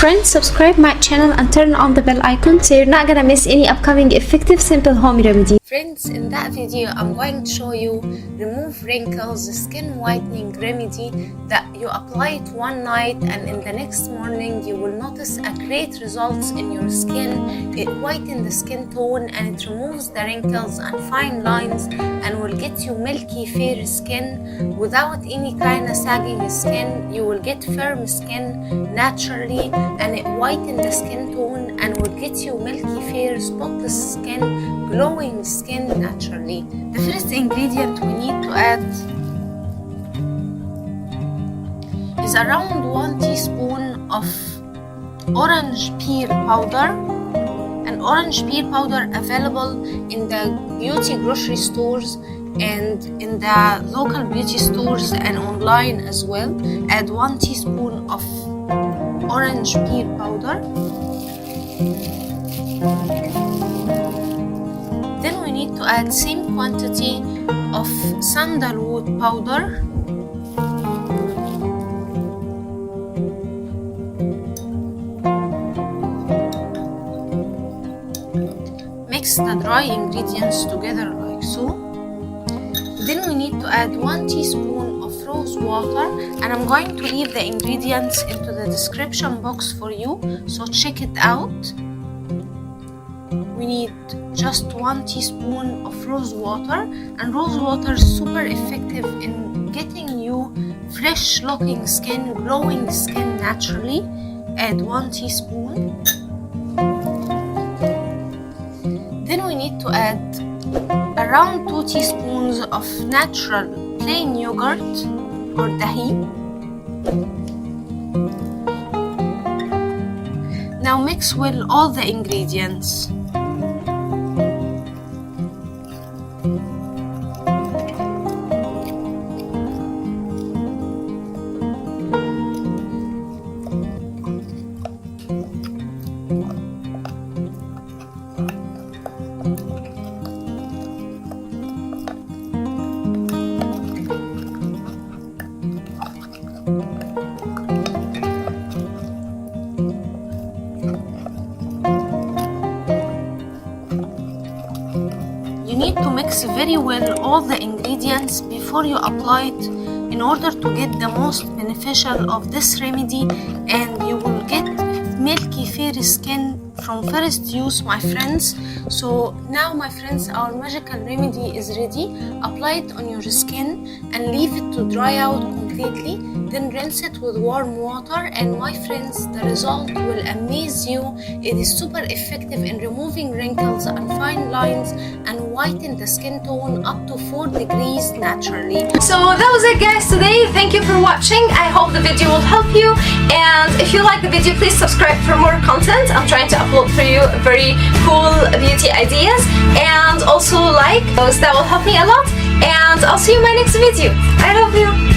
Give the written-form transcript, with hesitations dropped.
Friends, subscribe my channel and turn on the bell icon so you're not gonna miss any upcoming effective simple home remedy. Friends, in that video I'm going to show you remove wrinkles skin whitening remedy that you apply it one night and in the next morning you will notice a great results in your skin. It whitens the skin tone and it removes the wrinkles and fine lines and will get you milky fair skin without any kind of sagging skin. You will get firm skin naturally and it whitens the skin tone and will get you milky fair spotless skin, glowing skin naturally. The first ingredient we need to add is around 1 teaspoon of orange peel powder. And orange peel powder available in the beauty grocery stores and in the local beauty stores and online as well. Add 1 teaspoon of orange peel powder. Then we need to add same quantity of sandalwood powder. Mix the dry ingredients together like so. Then we need to add 1 teaspoon of rose water, and I'm going to leave the ingredients into the description box for you, so check it out. We need just 1 teaspoon of rose water, and rose water is super effective in getting you fresh looking skin, glowing skin naturally. Add 1 teaspoon. Then we need to add around 2 teaspoons of natural plain yogurt or dahi. Now mix well all the ingredients. You need to mix very well all the ingredients before you apply it in order to get the most beneficial of this remedy, and you will get milky fair skin from first use, my friends. So now, my friends, our magical remedy is ready. Apply it on your skin and leave it to dry out completely. Then rinse it with warm water, and my friends, the result will amaze you. It is super effective in removing wrinkles and fine lines and whiten the skin tone up to 4 degrees naturally. So that was it, guys, today. Thank you for watching. I hope the video will help you, and if you like the video, please subscribe for more content. I'm trying to upload for you very cool beauty ideas, and also like those. That will help me a lot, and I'll see you in my next video. I love you.